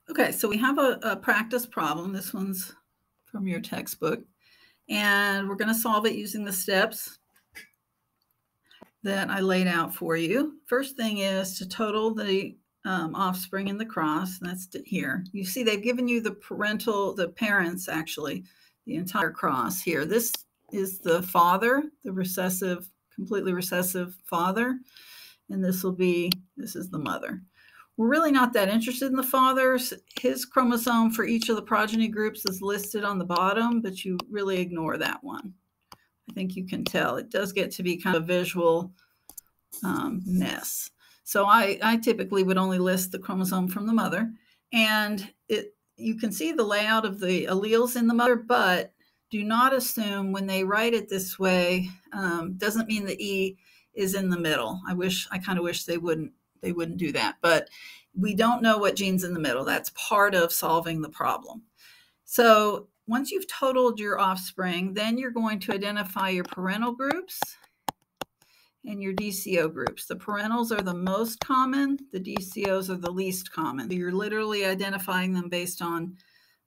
Okay, so we have a practice problem. This one's from your textbook. And we're going to solve it using the steps that I laid out for you. First thing is to total the offspring in the cross. That's here. You see they've given you the parents actually, the entire cross here. This is the father, the recessive, completely recessive father. And this is the mother. We're really not that interested in the father's. His chromosome for each of the progeny groups is listed on the bottom, but you really ignore that one. I think you can tell. It does get to be kind of a visual mess. So I typically would only list the chromosome from the mother. And you can see the layout of the alleles in the mother, but do not assume when they write it this way, doesn't mean the E is in the middle. I kind of wish they wouldn't do that, but we don't know what gene's in the middle. That's part of solving the problem. So once you've totaled your offspring, then you're going to identify your parental groups and your DCO groups. The parentals are the most common, the DCOs are the least common. You're literally identifying them based on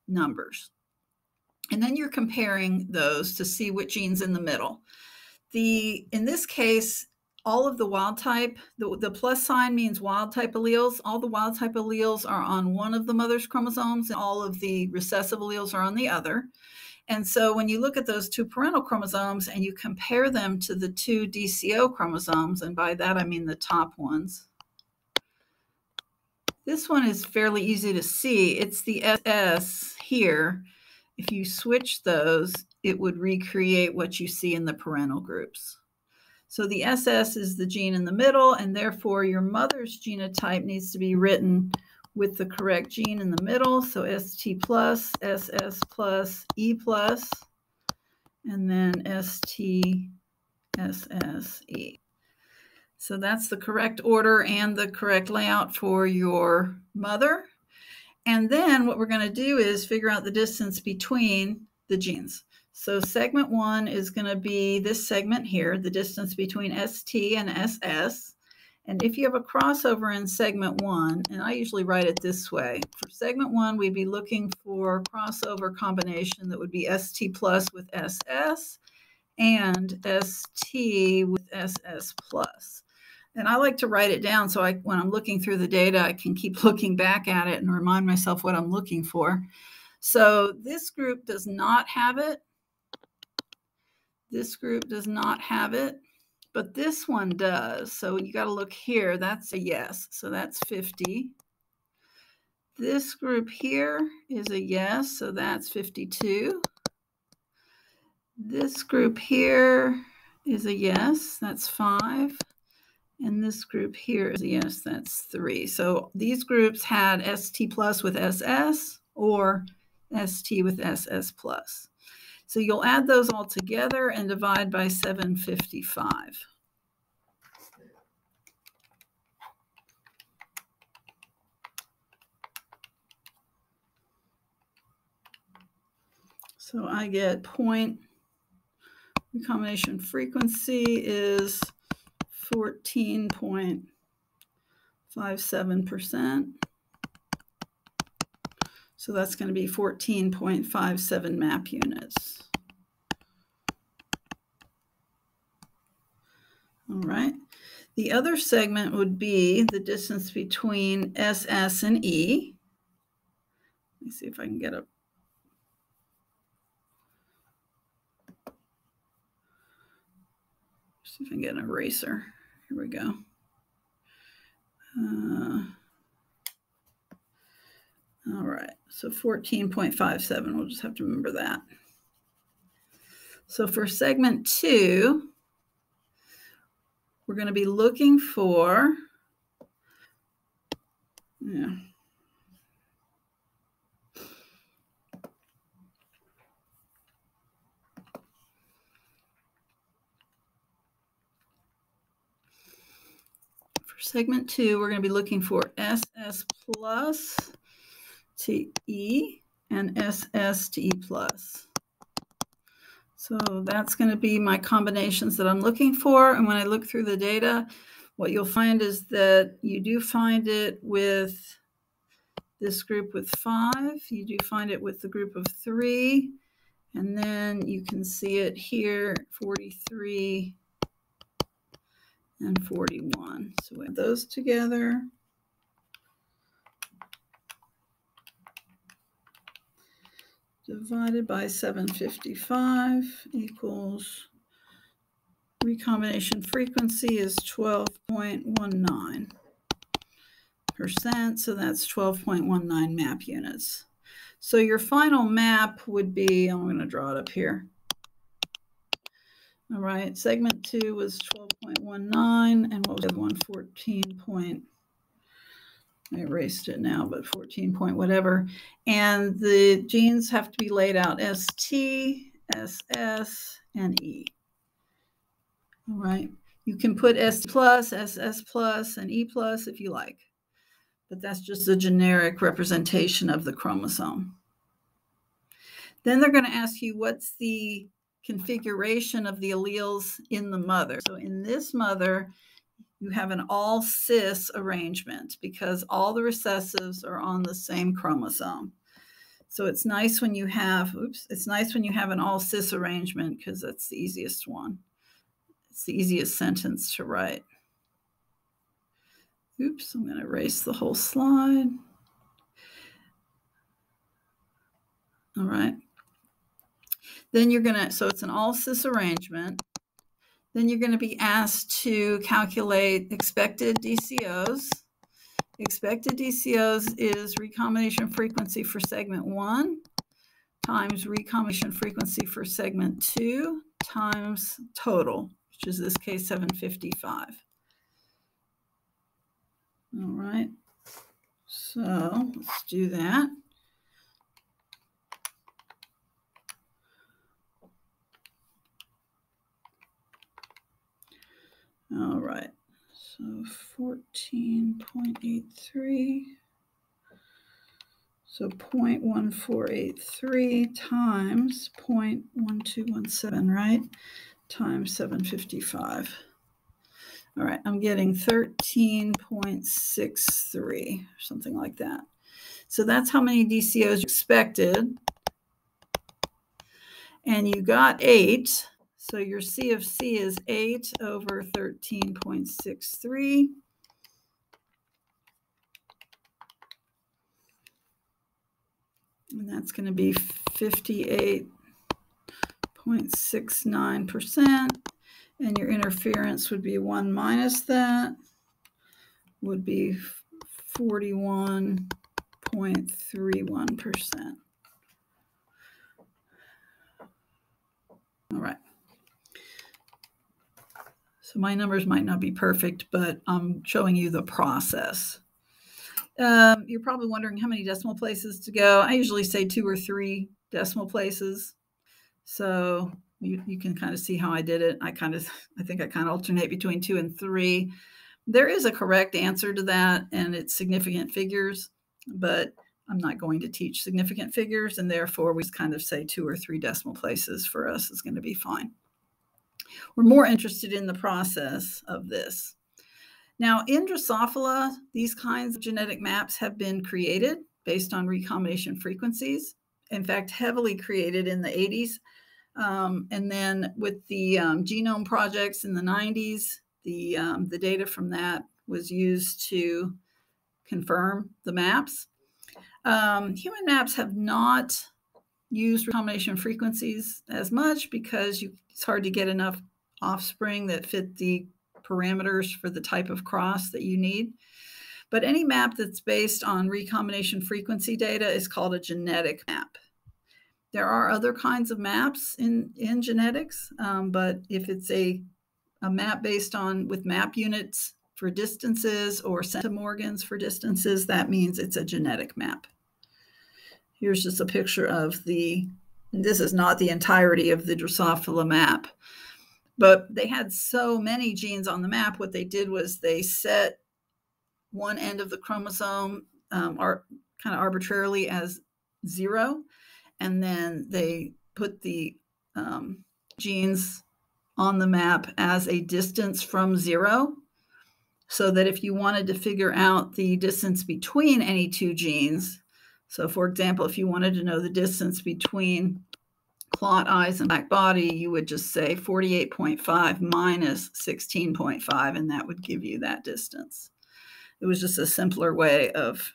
numbers. And then you're comparing those to see what gene's in the middle. In this case, all of the wild type, the plus sign means wild type alleles. All the wild type alleles are on one of the mother's chromosomes, and all of the recessive alleles are on the other. And so when you look at those two parental chromosomes and you compare them to the two DCO chromosomes, and by that I mean the top ones, this one is fairly easy to see. It's the SS here. If you switch those, it would recreate what you see in the parental groups. So the SS is the gene in the middle, and therefore your mother's genotype needs to be written with the correct gene in the middle. So ST plus, SS plus, E plus, and then ST, SS, E. So that's the correct order and the correct layout for your mother. And then what we're going to do is figure out the distance between the genes. So segment 1 is going to be this segment here, the distance between ST and SS. And if you have a crossover in segment 1, and I usually write it this way, for segment 1, we'd be looking for crossover combination that would be ST plus with SS and ST with SS plus. And I like to write it down so when I'm looking through the data, I can keep looking back at it and remind myself what I'm looking for. So this group does not have it. This group does not have it, but this one does. So you got to look here. That's a yes. So that's 50. This group here is a yes. So that's 52. This group here is a yes. That's 5. And this group here is a yes. That's 3. So these groups had ST plus with SS or ST with SS plus. So you'll add those all together and divide by 755. So I get point recombination frequency is 14.57%. So that's going to be 14.57 map units. All right. The other segment would be the distance between SS and E. Let me see if I can get see if I can get an eraser. Here we go. All right, so 14.57, we'll just have to remember that. So for segment 2, we're going to be looking for, segment 2, we're going to be looking for SS plus to E and SS to E plus. So that's going to be my combinations that I'm looking for. And when I look through the data, what you'll find is that you do find it with this group with 5. You do find it with the group of 3. And then you can see it here, 43 and 41. So we have those together. Divided by 755 equals recombination frequency is 12.19%. So that's 12.19 map units. So your final map would be, I'm going to draw it up here. All right, segment 2 was 12.19, and what was the one? 14. I erased it now, but 14 point whatever. And the genes have to be laid out ST, SS, and E. All right, you can put S plus, SS plus, and E plus if you like, but that's just a generic representation of the chromosome. Then they're going to ask you what's the configuration of the alleles in the mother. So in this mother, you have an all cis arrangement because all the recessives are on the same chromosome. So it's nice when you have, it's nice when you have an all cis arrangement because that's the easiest one. It's the easiest sentence to write. Oops, I'm going to erase the whole slide. All right. Then you're going to, so it's an all cis arrangement. Then you're going to be asked to calculate expected DCOs. Expected DCOs is recombination frequency for segment 1 times recombination frequency for segment 2 times total, which is this case 755. All right, so let's do that. All right, so 14.83, so 0.1483 times 0.1217, right, times 755. All right, I'm getting 13.63, something like that. So that's how many DCOs you expected. And you got 8. So your C of C is 8 over 13.63. And that's going to be 58.69%. And your interference would be 1 minus that, would be 41.31%. All right. So my numbers might not be perfect, but I'm showing you the process. You're probably wondering how many decimal places to go. I usually say 2 or 3 decimal places. So you can kind of see how I did it. I think I kind of alternate between 2 and 3. There is a correct answer to that, and it's significant figures, but I'm not going to teach significant figures, and therefore we just kind of say 2 or 3 decimal places for us is going to be fine. We're more interested in the process of this. Now, in Drosophila, these kinds of genetic maps have been created based on recombination frequencies. In fact, heavily created in the 80s. And then with the genome projects in the 90s, the data from that was used to confirm the maps. Human maps have not used recombination frequencies as much because it's hard to get enough offspring that fit the parameters for the type of cross that you need. But any map that's based on recombination frequency data is called a genetic map. There are other kinds of maps in genetics, but if it's a map based on with map units for distances or centimorgans for distances, that means it's a genetic map. Here's just a picture of this is not the entirety of the Drosophila map, but they had so many genes on the map. What they did was they set one end of the chromosome kind of arbitrarily as 0, and then they put the genes on the map as a distance from 0. so that if you wanted to figure out the distance between any two genes, so for example, if you wanted to know the distance between clot eyes and black body, you would just say 48.5 minus 16.5, and that would give you that distance. It was just a simpler way of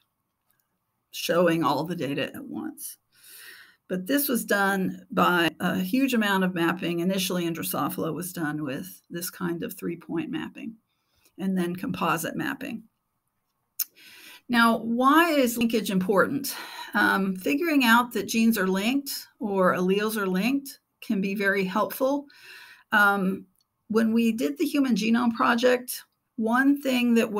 showing all the data at once. But this was done by a huge amount of mapping. Initially in Drosophila was done with this kind of 3-point mapping, and then composite mapping. Now, why is linkage important? Figuring out that genes are linked or alleles are linked can be very helpful. When we did the Human Genome Project, one thing that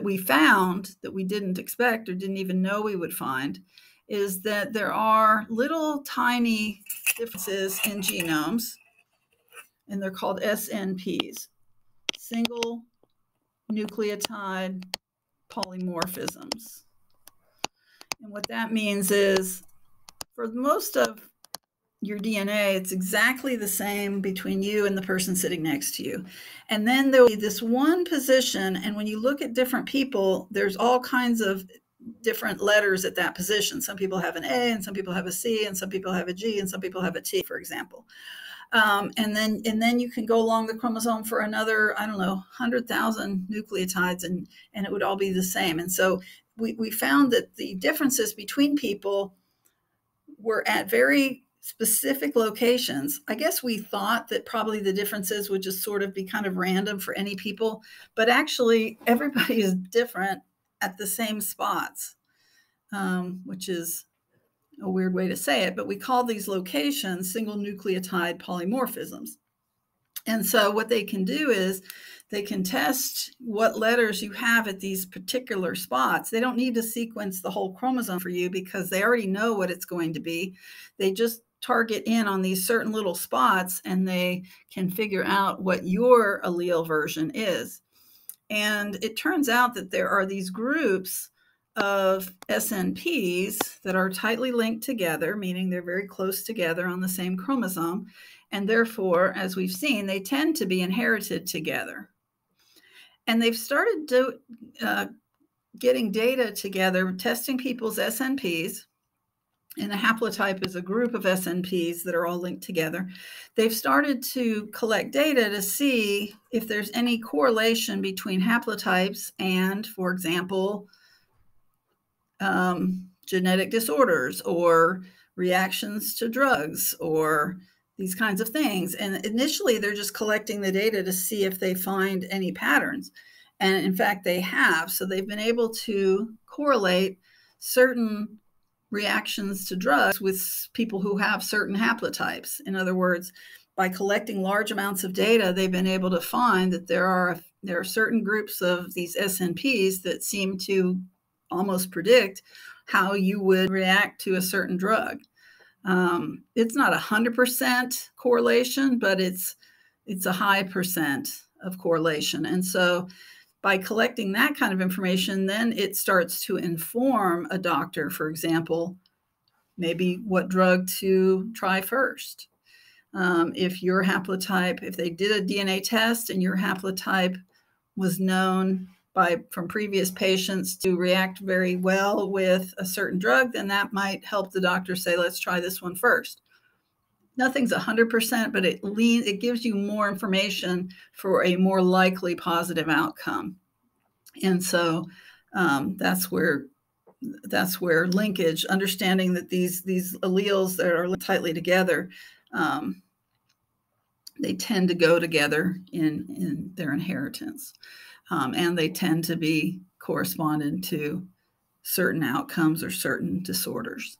we found that we didn't expect or didn't even know we would find is that there are little tiny differences in genomes, and they're called SNPs, single nucleotide polymorphisms. And what that means is for most of your DNA, it's exactly the same between you and the person sitting next to you. And then there will be this one position, and when you look at different people, there's all kinds of different letters at that position. Some people have an A, and some people have a C, and some people have a G, and some people have a T, for example. And then you can go along the chromosome for another, I don't know, 100,000 nucleotides, and it would all be the same. And so we found that the differences between people were at very specific locations. I guess we thought that probably the differences would just sort of be kind of random for any people, but actually everybody is different at the same spots, which is a weird way to say it, but we call these locations single nucleotide polymorphisms. And so what they can do is they can test what letters you have at these particular spots. They don't need to sequence the whole chromosome for you because they already know what it's going to be. They just target in on these certain little spots, and they can figure out what your allele version is. And it turns out that there are these groups of SNPs that are tightly linked together, meaning they're very close together on the same chromosome. And therefore, as we've seen, they tend to be inherited together. And they've started getting data together, testing people's SNPs. And a haplotype is a group of SNPs that are all linked together. They've started to collect data to see if there's any correlation between haplotypes and, for example, genetic disorders or reactions to drugs or these kinds of things. And initially, they're just collecting the data to see if they find any patterns. And in fact, they have. So they've been able to correlate certain reactions to drugs with people who have certain haplotypes. In other words, by collecting large amounts of data, they've been able to find that there are certain groups of these SNPs that seem to almost predict how you would react to a certain drug. It's not 100% correlation, but it's a high percent of correlation. And so by collecting that kind of information, then it starts to inform a doctor, for example, maybe what drug to try first. If your haplotype, if they did a DNA test and your haplotype was known from previous patients to react very well with a certain drug, then that might help the doctor say, let's try this one first. Nothing's 100%, but it gives you more information for a more likely positive outcome. And so that's where linkage, understanding that these alleles that are tightly together, they tend to go together in their inheritance, and they tend to be correspondent to certain outcomes or certain disorders.